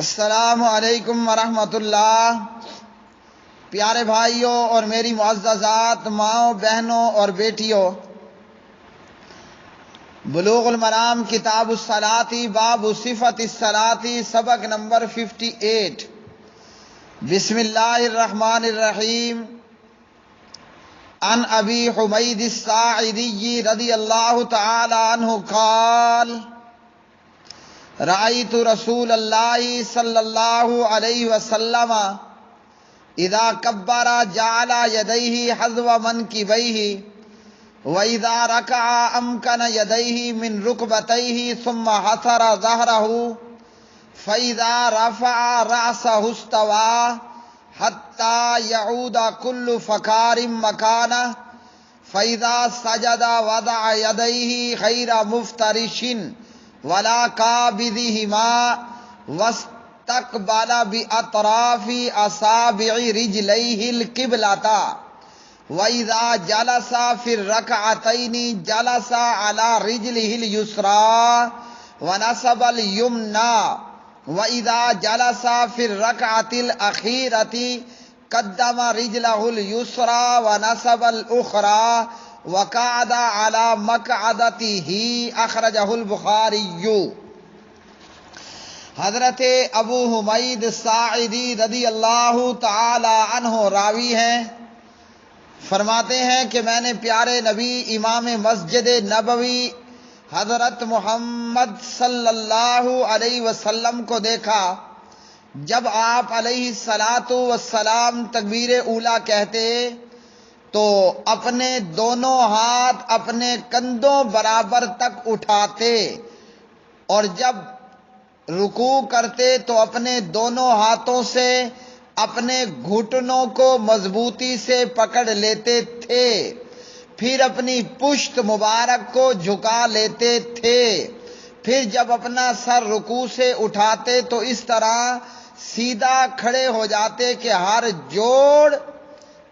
السلام علیکم ورحمۃ اللہ۔ پیارے بھائیوں اور میری معززات ماؤں، بہنوں اور بیٹیوں، بلوغ المرام کتاب الصلاۃ باب صفت الصلاۃ سبق نمبر 58۔ بسم اللہ الرحمن الرحیم۔ عن ابی حمید الساعدی رضی اللہ تعالی عنہ قال رأیت رسول اللہ صلی اللہ علیہ وسلم اذا کبر جعل یدیہ حذو منکبیہ وَإِذَا رَكَعَ أَمْكَنَ يَدَيْهِ مِنْ رُكْبَتَيْهِ ثُمَّ حَصَرَ ظَهْرَهُ فَإِذَا رَفَعَ رَأْسَهُ اسْتَوَى حَتَّى يَعُودَ كُلُّ فَقَارٍ مَكَانَهُ فَإِذَا سَجَدَ وَضَعَ يَدَيْهِ غَيْرَ مُفْتَرِشٍ وَلَا قَابِضِهِمَا وَاسْتَقْبَلَ بِأَطْرَافِ أَصَابِعِ رِجْلَيْهِ الْقِبْلَةَ وَإِذَا جَلَسَ فِي الرَّكْعَتَيْنِ جَلَسَ عَلَى رِجْلِهِ الْيُسْرَى وَنَصَبَ الْيُمْنَى وَإِذَا جَلَسَ فِي الرَّكْعَةِ الْأَخِيرَةِ قَدَّمَ رِجْلَهُ الْيُسْرَى وَنَصَبَ الْأُخْرَى وَقَعَدَ عَلَى مَقْعَدَتِهِ أخرجه البخاری۔ حضرت ابو حمید ساعدی رضی اللہ تعالی عنہ راوی ہیں، فرماتے ہیں کہ میں نے پیارے نبی امام مسجد نبوی حضرت محمد صلی اللہ علیہ وسلم کو دیکھا جب آپ علیہ الصلاۃ والسلام تکبیر اولیٰ کہتے تو اپنے دونوں ہاتھ اپنے کندھوں برابر تک اٹھاتے، اور جب رکوع کرتے تو اپنے دونوں ہاتھوں سے اپنے گھٹنوں کو مضبوطی سے پکڑ لیتے تھے، پھر اپنی پشت مبارک کو جھکا لیتے تھے، پھر جب اپنا سر رکوع سے اٹھاتے تو اس طرح سیدھا کھڑے ہو جاتے کہ ہر جوڑ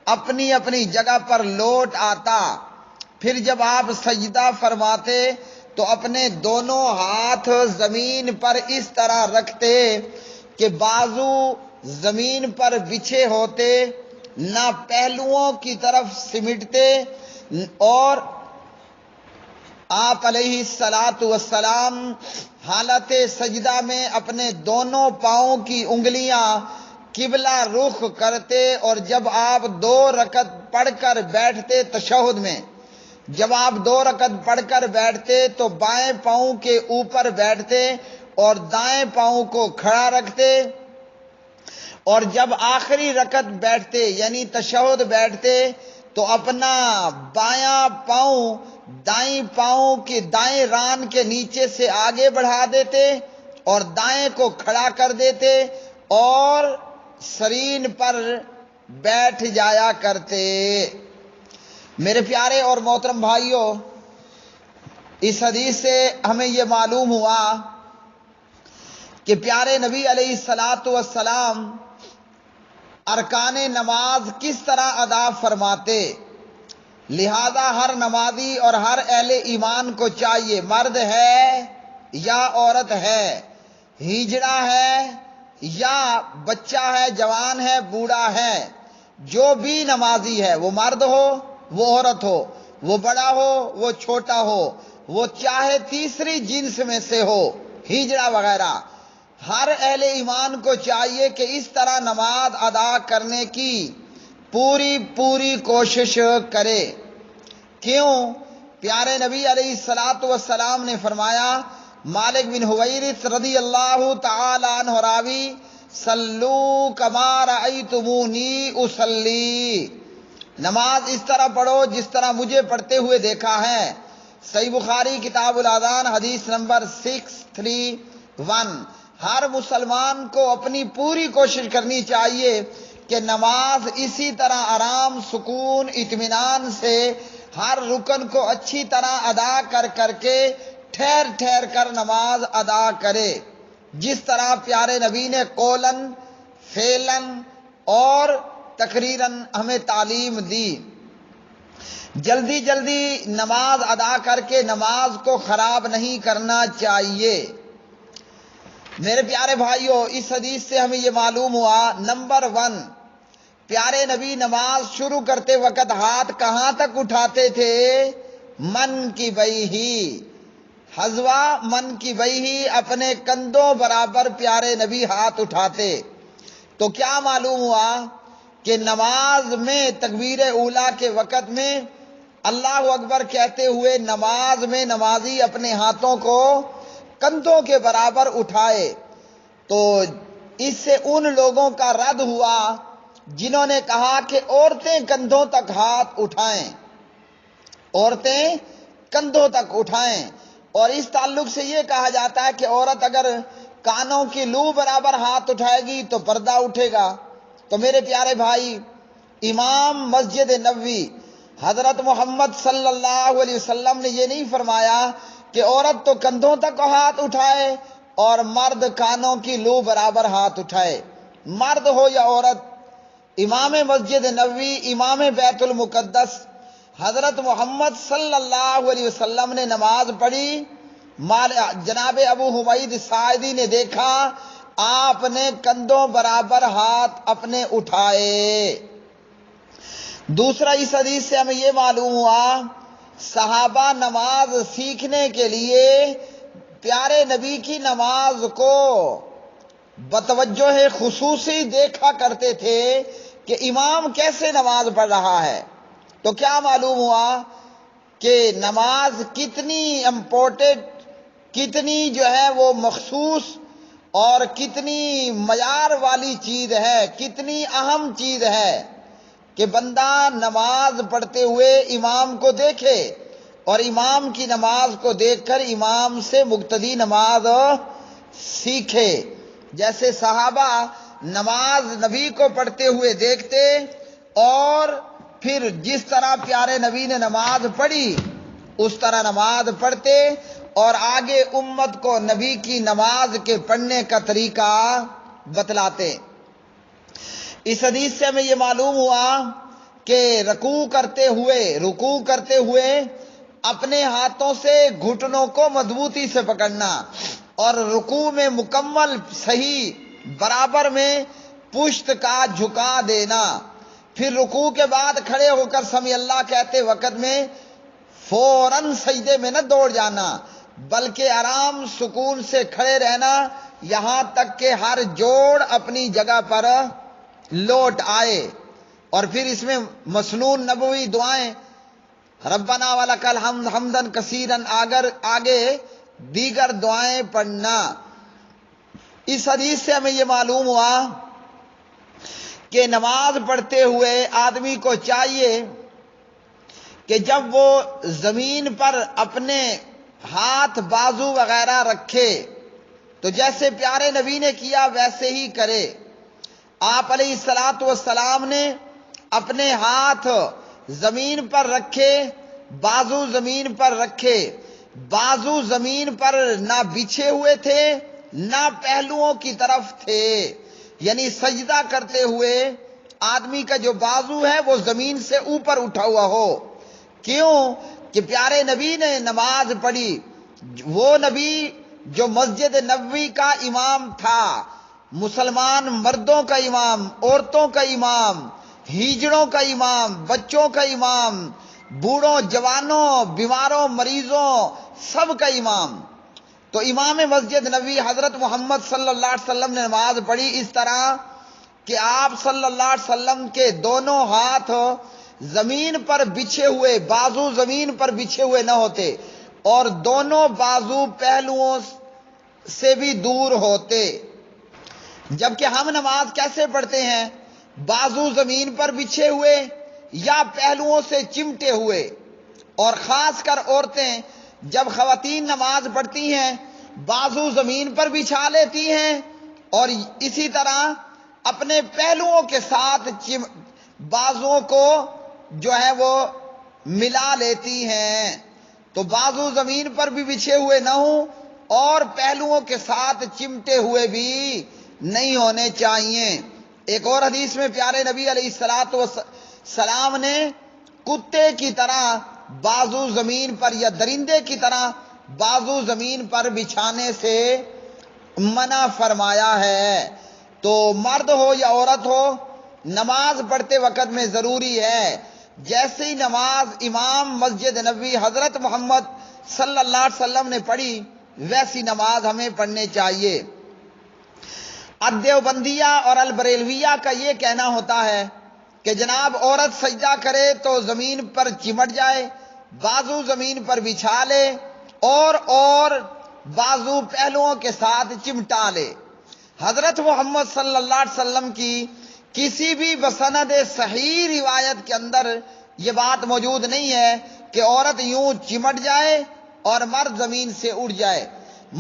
اپنی اپنی جگہ پر لوٹ آتا، پھر جب آپ سجدہ فرماتے تو اپنے دونوں ہاتھ زمین پر اس طرح رکھتے کہ بازو زمین پر بچھے ہوتے، نہ پہلوؤں کی طرف سمٹتے، اور آپ علیہ الصلاۃ والسلام حالت سجدہ میں اپنے دونوں پاؤں کی انگلیاں قبلہ رخ کرتے، اور جب آپ 2 رکعت پڑھ کر بیٹھتے تشہد میں، جب آپ 2 رکعت پڑھ کر بیٹھتے تو بائیں پاؤں کے اوپر بیٹھتے اور دائیں پاؤں کو کھڑا رکھتے، اور جب آخری رکعت بیٹھتے یعنی تشہد بیٹھتے تو اپنا بایاں پاؤں دائیں پاؤں کے دائیں ران کے نیچے سے آگے بڑھا دیتے اور دائیں کو کھڑا کر دیتے اور سرین پر بیٹھ جایا کرتے۔ میرے پیارے اور محترم بھائیوں، اس حدیث سے ہمیں یہ معلوم ہوا کہ پیارے نبی علیہ الصلاۃ والسلام ارکان نماز کس طرح ادا فرماتے، لہذا ہر نمازی اور ہر اہل ایمان کو چاہیے، مرد ہے یا عورت ہے، ہیجڑا ہے یا بچہ ہے، جوان ہے، بوڑھا ہے، جو بھی نمازی ہے، وہ مرد ہو، وہ عورت ہو، وہ بڑا ہو، وہ چھوٹا ہو، وہ چاہے تیسری جنس میں سے ہو، ہیجڑا وغیرہ، ہر اہل ایمان کو چاہیے کہ اس طرح نماز ادا کرنے کی پوری کوشش کرے۔ کیوں؟ پیارے نبی علیہ الصلاۃ والسلام نے فرمایا، مالک بن حویرث رضی اللہ تعالی عنہ راوی، صلو کما رأیتمونی اصلی، نماز اس طرح پڑھو جس طرح مجھے پڑھتے ہوئے دیکھا ہے۔ صحیح بخاری کتاب الاذان حدیث نمبر 631۔ ہر مسلمان کو اپنی پوری کوشش کرنی چاہیے کہ نماز اسی طرح آرام، سکون، اطمینان سے ہر رکن کو اچھی طرح ادا کر کے ٹھہر کر نماز ادا کرے، جس طرح پیارے نبی نے قولاً، فعلاً اور تقریراً ہمیں تعلیم دی۔ جلدی نماز ادا کر کے نماز کو خراب نہیں کرنا چاہیے۔ میرے پیارے بھائیوں، اس حدیث سے ہمیں یہ معلوم ہوا، نمبر 1، پیارے نبی نماز شروع کرتے وقت ہاتھ کہاں تک اٹھاتے تھے؟ من کی بئی ہی، حذوا من کی بئی ہی، اپنے کندھوں برابر پیارے نبی ہاتھ اٹھاتے۔ تو کیا معلوم ہوا کہ نماز میں تکبیر اولیٰ کے وقت میں اللہ اکبر کہتے ہوئے نماز میں نمازی اپنے ہاتھوں کو کندھوں کے برابر اٹھائے۔ تو اس سے ان لوگوں کا رد ہوا جنہوں نے کہا کہ عورتیں کندھوں تک ہاتھ اٹھائیں، عورتیں کندھوں تک اٹھائیں، اور اس تعلق سے یہ کہا جاتا ہے کہ عورت اگر کانوں کی لو برابر ہاتھ اٹھائے گی تو پردہ اٹھے گا۔ تو میرے پیارے بھائی، امام مسجد نبوی حضرت محمد صلی اللہ علیہ وسلم نے یہ نہیں فرمایا کہ عورت تو کندھوں تک ہاتھ اٹھائے اور مرد کانوں کی لو برابر ہاتھ اٹھائے۔ مرد ہو یا عورت، امام مسجد نبوی، امام بیت المقدس حضرت محمد صلی اللہ علیہ وسلم نے نماز پڑھی۔ جناب ابو حمید ساعدی نے دیکھا آپ نے کندھوں برابر ہاتھ اپنے اٹھائے۔ دوسرا، اس حدیث سے ہمیں یہ معلوم ہوا، صحابہ نماز سیکھنے کے لیے پیارے نبی کی نماز کو بتوجہ خصوصی دیکھا کرتے تھے کہ امام کیسے نماز پڑھ رہا ہے۔ تو کیا معلوم ہوا کہ نماز کتنی امپورٹنٹ، کتنی جو ہے وہ مخصوص اور کتنی معیار والی چیز ہے، کتنی اہم چیز ہے کہ بندہ نماز پڑھتے ہوئے امام کو دیکھے اور امام کی نماز کو دیکھ کر امام سے مقتدی نماز سیکھے۔ جیسے صحابہ نماز نبی کو پڑھتے ہوئے دیکھتے اور پھر جس طرح پیارے نبی نے نماز پڑھی اس طرح نماز پڑھتے اور آگے امت کو نبی کی نماز کے پڑھنے کا طریقہ بتلاتے۔ اس حدیث سے ہمیں یہ معلوم ہوا کہ رکوع کرتے ہوئے اپنے ہاتھوں سے گھٹنوں کو مضبوطی سے پکڑنا اور رکوع میں مکمل صحیح برابر میں پشت کا جھکا دینا، پھر رکوع کے بعد کھڑے ہو کر سمی اللہ کہتے وقت میں فوراً سجدے میں نہ دوڑ جانا بلکہ آرام سکون سے کھڑے رہنا یہاں تک کہ ہر جوڑ اپنی جگہ پر لوٹ آئے، اور پھر اس میں مسنون نبوی دعائیں ربنا ولک الحمد حمدن کثیرن آگے دیگر دعائیں پڑھنا۔ اس حدیث سے ہمیں یہ معلوم ہوا کہ نماز پڑھتے ہوئے آدمی کو چاہیے کہ جب وہ زمین پر اپنے ہاتھ بازو وغیرہ رکھے تو جیسے پیارے نبی نے کیا ویسے ہی کرے۔ آپ علیہ الصلاۃ والسلام نے اپنے ہاتھ زمین پر رکھے، بازو زمین پر رکھے، بازو زمین پر نہ بچھے ہوئے تھے نہ پہلوؤں کی طرف تھے، یعنی سجدہ کرتے ہوئے آدمی کا جو بازو ہے وہ زمین سے اوپر اٹھا ہوا ہو۔ کیوں کہ پیارے نبی نے نماز پڑھی، وہ نبی جو مسجد نبوی کا امام تھا، مسلمان مردوں کا امام، عورتوں کا امام، ہیجڑوں کا امام، بچوں کا امام، بوڑھوں جوانوں بیماروں مریضوں سب کا امام، تو امام مسجد نبوی حضرت محمد صلی اللہ علیہ وسلم نے نماز پڑھی اس طرح کہ آپ صلی اللہ علیہ وسلم کے دونوں ہاتھ زمین پر بچھے ہوئے، بازو زمین پر بچھے ہوئے نہ ہوتے اور دونوں بازو پہلوؤں سے بھی دور ہوتے۔ جبکہ ہم نماز کیسے پڑھتے ہیں؟ بازو زمین پر بچھے ہوئے یا پہلوؤں سے چمٹے ہوئے، اور خاص کر عورتیں جب خواتین نماز پڑھتی ہیں بازو زمین پر بچھا لیتی ہیں اور اسی طرح اپنے پہلوؤں کے ساتھ بازوؤں کو جو ہے وہ ملا لیتی ہیں، تو بازو زمین پر بھی بچھے ہوئے نہ ہوں اور پہلوؤں کے ساتھ چمٹے ہوئے بھی نہیں ہونے چاہیے۔ ایک اور حدیث میں پیارے نبی علیہ الصلوۃ والسلام نے کتے کی طرح بازو زمین پر یا درندے کی طرح بازو زمین پر بچھانے سے منع فرمایا ہے۔ تو مرد ہو یا عورت ہو، نماز پڑھتے وقت میں ضروری ہے جیسے ہی نماز امام مسجد نبوی حضرت محمد صلی اللہ علیہ وسلم نے پڑھی ویسی نماز ہمیں پڑھنے چاہیے۔ دیوبندیہ اور البریلویہ کا یہ کہنا ہوتا ہے کہ جناب عورت سجدہ کرے تو زمین پر چمٹ جائے، بازو زمین پر بچھا لے اور بازو پہلوؤں کے ساتھ چمٹا لے۔ حضرت محمد صلی اللہ علیہ وسلم کی کسی بھی بسند صحیح روایت کے اندر یہ بات موجود نہیں ہے کہ عورت یوں چمٹ جائے اور مرد زمین سے اٹھ جائے۔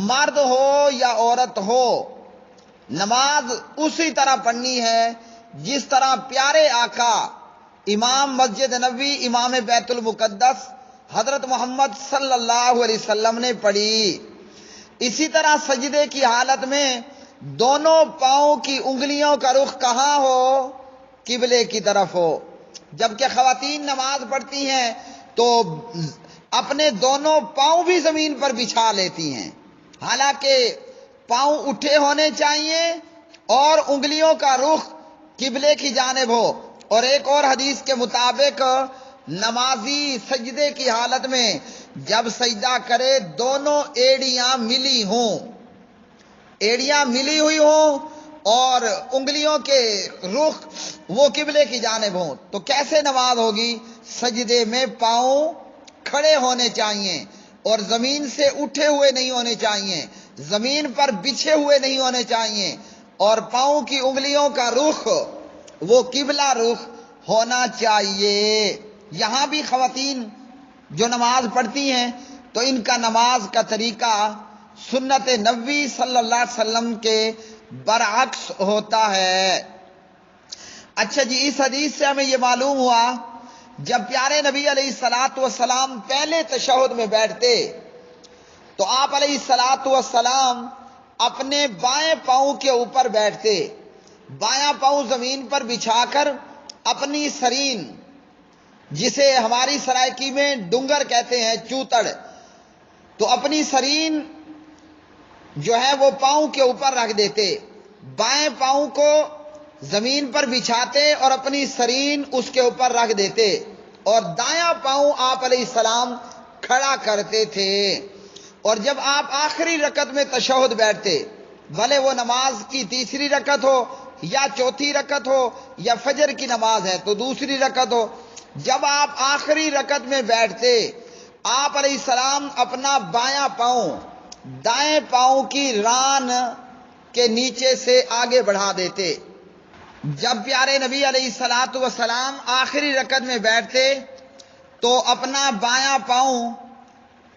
مرد ہو یا عورت ہو، نماز اسی طرح پڑھنی ہے جس طرح پیارے آقا امام مسجد نبوی امام بیت المقدس حضرت محمد صلی اللہ علیہ وسلم نے پڑھی۔ اسی طرح سجدے کی حالت میں دونوں پاؤں کی انگلیوں کا رخ کہاں ہو؟ قبلے کی طرف ہو۔ جبکہ خواتین نماز پڑھتی ہیں تو اپنے دونوں پاؤں بھی زمین پر بچھا لیتی ہیں، حالانکہ پاؤں اٹھے ہونے چاہیے اور انگلیوں کا رخ قبلے کی جانب ہو۔ اور ایک اور حدیث کے مطابق نمازی سجدے کی حالت میں جب سجدہ کرے دونوں ایڑیاں ملی ہوں، ایڑیاں ملی ہوئی ہوں اور انگلیوں کے رخ وہ قبلے کی جانب ہوں، تو کیسے نماز ہوگی؟ سجدے میں پاؤں کھڑے ہونے چاہیے اور زمین سے اٹھے ہوئے نہیں ہونے چاہیے، زمین پر بچھے ہوئے نہیں ہونے چاہیے، اور پاؤں کی انگلیوں کا رخ وہ قبلہ رخ ہونا چاہیے۔ یہاں بھی خواتین جو نماز پڑھتی ہیں تو ان کا نماز کا طریقہ سنت نبوی صلی اللہ علیہ وسلم کے برعکس ہوتا ہے۔ اچھا جی، اس حدیث سے ہمیں یہ معلوم ہوا جب پیارے نبی علیہ الصلوۃ والسلام پہلے تشہد میں بیٹھتے تو آپ علیہ الصلوۃ والسلام اپنے بائیں پاؤں کے اوپر بیٹھتے، بایاں پاؤں زمین پر بچھا کر اپنی سرین، جسے ہماری سرائکی میں ڈنگر کہتے ہیں، چوتڑ، تو اپنی سرین جو ہے وہ پاؤں کے اوپر رکھ دیتے، بائیں پاؤں کو زمین پر بچھاتے اور اپنی سرین اس کے اوپر رکھ دیتے، اور دایاں پاؤں آپ علیہ السلام کھڑا کرتے تھے۔ اور جب آپ آخری رکعت میں تشہد بیٹھتے، بھلے وہ نماز کی تیسری رکعت ہو یا چوتھی رکعت ہو یا فجر کی نماز ہے تو دوسری رکعت ہو، جب آپ آخری رکعت میں بیٹھتے آپ علیہ السلام اپنا بایاں پاؤں دائیں پاؤں کی ران کے نیچے سے آگے بڑھا دیتے۔ جب پیارے نبی علیہ الصلوۃ والسلام آخری رکعت میں بیٹھتے تو اپنا بایاں پاؤں،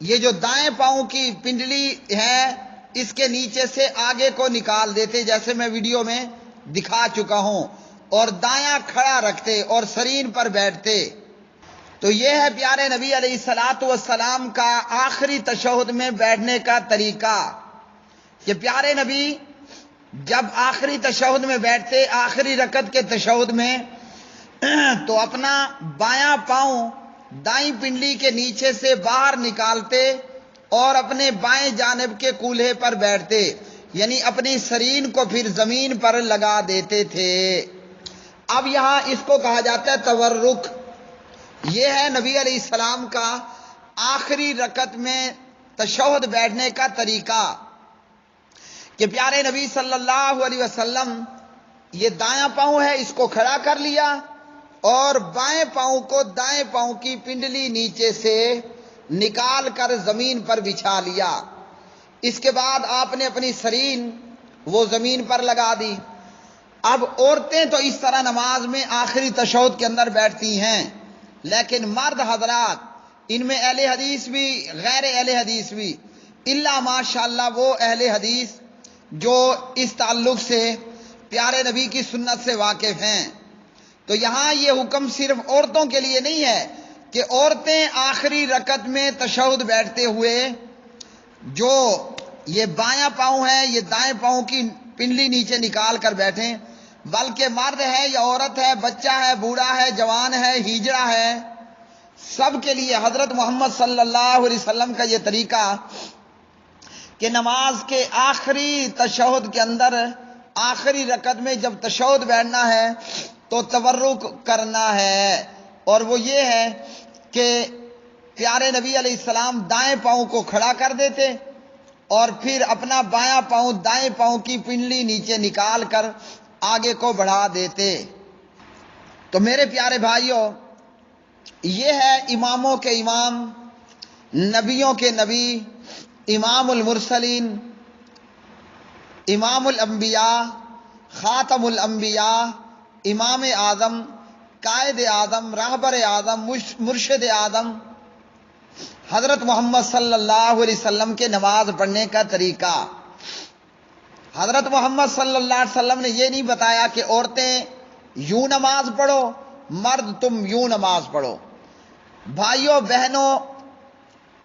یہ جو دائیں پاؤں کی پنڈلی ہے، اس کے نیچے سے آگے کو نکال دیتے جیسے میں ویڈیو میں دکھا چکا ہوں، اور دایاں کھڑا رکھتے اور سرین پر بیٹھتے۔ تو یہ ہے پیارے نبی علیہ الصلوۃ والسلام کا آخری تشہد میں بیٹھنے کا طریقہ، کہ پیارے نبی جب آخری تشہد میں بیٹھتے، آخری رکعت کے تشہد میں، تو اپنا بایاں پاؤں دائیں پنڈلی کے نیچے سے باہر نکالتے اور اپنے بائیں جانب کے کولہے پر بیٹھتے، یعنی اپنی سرین کو پھر زمین پر لگا دیتے تھے۔ اب یہاں اس کو کہا جاتا ہے تورک۔ یہ ہے نبی علیہ السلام کا آخری رکعت میں تشہد بیٹھنے کا طریقہ، کہ پیارے نبی صلی اللہ علیہ وسلم یہ دایاں پاؤں ہے اس کو کھڑا کر لیا اور بائیں پاؤں کو دائیں پاؤں کی پنڈلی نیچے سے نکال کر زمین پر بچھا لیا۔ اس کے بعد آپ نے اپنی سرین وہ زمین پر لگا دی۔ اب عورتیں تو اس طرح نماز میں آخری تشہد کے اندر بیٹھتی ہیں، لیکن مرد حضرات، ان میں اہل حدیث بھی غیر اہل حدیث بھی، الا ماشاءاللہ وہ اہل حدیث جو اس تعلق سے پیارے نبی کی سنت سے واقف ہیں، تو یہاں یہ حکم صرف عورتوں کے لیے نہیں ہے کہ عورتیں آخری رکعت میں تشہد بیٹھتے ہوئے جو یہ بایاں پاؤں ہے یہ دائیں پاؤں کی پنڈلی نیچے نکال کر بیٹھیں، بلکہ مرد ہے یا عورت ہے، بچہ ہے، بوڑھا ہے، جوان ہے، ہیجڑا ہے، سب کے لیے حضرت محمد صلی اللہ علیہ وسلم کا یہ طریقہ کہ نماز کے آخری تشہد کے اندر آخری رکعت میں جب تشہد بیٹھنا ہے تو تورک کرنا ہے، اور وہ یہ ہے کہ پیارے نبی علیہ السلام دائیں پاؤں کو کھڑا کر دیتے اور پھر اپنا بایاں پاؤں دائیں پاؤں کی پنڈلی نیچے نکال کر آگے کو بڑھا دیتے۔ تو میرے پیارے بھائیوں، یہ ہے اماموں کے امام، نبیوں کے نبی، امام المرسلین، امام الانبیاء، خاتم الانبیاء، امام اعظم، قائد اعظم، راہبر اعظم، مرشد اعظم حضرت محمد صلی اللہ علیہ وسلم کے نماز پڑھنے کا طریقہ۔ حضرت محمد صلی اللہ علیہ وسلم نے یہ نہیں بتایا کہ عورتیں یوں نماز پڑھو، مرد تم یوں نماز پڑھو۔ بھائیوں بہنوں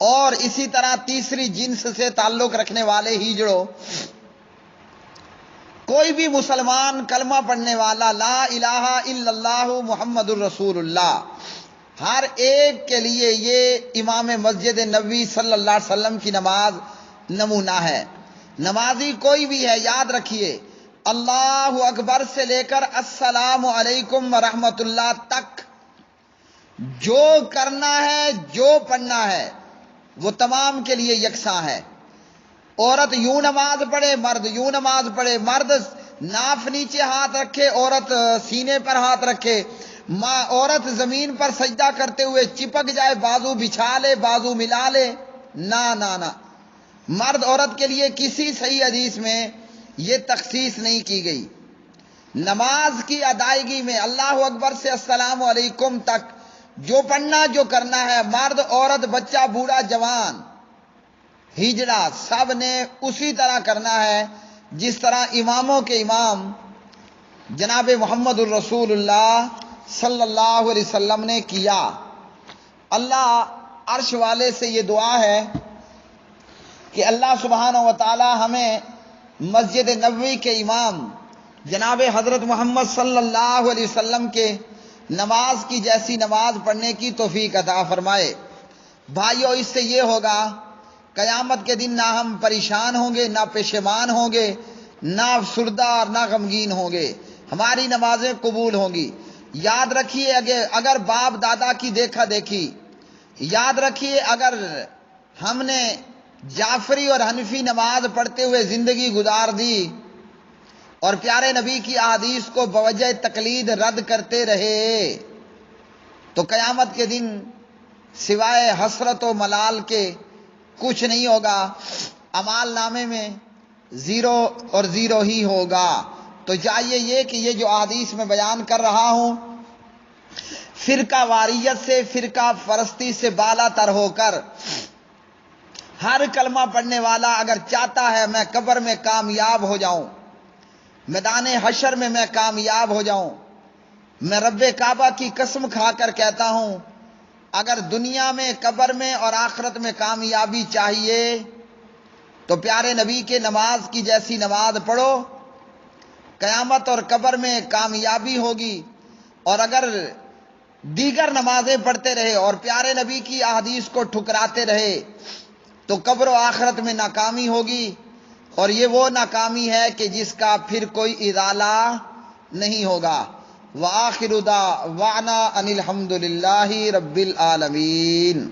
اور اسی طرح تیسری جنس سے تعلق رکھنے والے ہجڑوں، کوئی بھی مسلمان کلمہ پڑھنے والا لا الہ الا اللہ محمد الرسول اللہ، ہر ایک کے لیے یہ امام مسجد نبوی صلی اللہ علیہ وسلم کی نماز نمونہ ہے۔ نمازی کوئی بھی ہے، یاد رکھیے، اللہ اکبر سے لے کر السلام علیکم ورحمۃ اللہ تک جو کرنا ہے، جو پڑھنا ہے، وہ تمام کے لیے یکساں ہے۔ عورت یوں نماز پڑھے، مرد یوں نماز پڑھے، مرد ناف نیچے ہاتھ رکھے، عورت سینے پر ہاتھ رکھے، عورت زمین پر سجدہ کرتے ہوئے چپک جائے، بازو بچھا لے، بازو ملا لے، نہ نہ نہ، مرد عورت کے لیے کسی صحیح حدیث میں یہ تخصیص نہیں کی گئی۔ نماز کی ادائیگی میں اللہ اکبر سے السلام علیکم تک جو پڑھنا جو کرنا ہے، مرد عورت بچہ بوڑھا جوان ہجڑا سب نے اسی طرح کرنا ہے جس طرح اماموں کے امام جناب محمد الرسول اللہ صلی اللہ علیہ وسلم نے کیا۔ اللہ عرش والے سے یہ دعا ہے کہ اللہ سبحانہ و تعالی ہمیں مسجد نبوی کے امام جناب حضرت محمد صلی اللہ علیہ وسلم کے نماز کی جیسی نماز پڑھنے کی توفیق عطا فرمائے۔ بھائیو، اس سے یہ ہوگا قیامت کے دن نہ ہم پریشان ہوں گے، نہ پشیمان ہوں گے، نہ افسردہ اور نہ غمگین ہوں گے، ہماری نمازیں قبول ہوں گی۔ یاد رکھیے اگر باپ دادا کی دیکھا دیکھی، یاد رکھیے اگر ہم نے جعفری اور حنفی نماز پڑھتے ہوئے زندگی گزار دی اور پیارے نبی کی احادیث کو بوجہ تقلید رد کرتے رہے تو قیامت کے دن سوائے حسرت و ملال کے کچھ نہیں ہوگا، اعمال نامے میں زیرو اور زیرو ہی ہوگا۔ تو چاہیے یہ کہ یہ جو احادیث میں بیان کر رہا ہوں، فرقہ واریت سے، فرقہ پرستی سے بالا تر ہو کر ہر کلمہ پڑھنے والا اگر چاہتا ہے میں قبر میں کامیاب ہو جاؤں، میدان حشر میں میں کامیاب ہو جاؤں، میں رب کعبہ کی قسم کھا کر کہتا ہوں اگر دنیا میں، قبر میں اور آخرت میں کامیابی چاہیے تو پیارے نبی کے نماز کی جیسی نماز پڑھو، قیامت اور قبر میں کامیابی ہوگی۔ اور اگر دیگر نمازیں پڑھتے رہے اور پیارے نبی کی احادیث کو ٹھکراتے رہے تو قبر و آخرت میں ناکامی ہوگی، اور یہ وہ ناکامی ہے کہ جس کا پھر کوئی ازالہ نہیں ہوگا۔ وآخر دعوانا ان الحمد للہ رب العالمین۔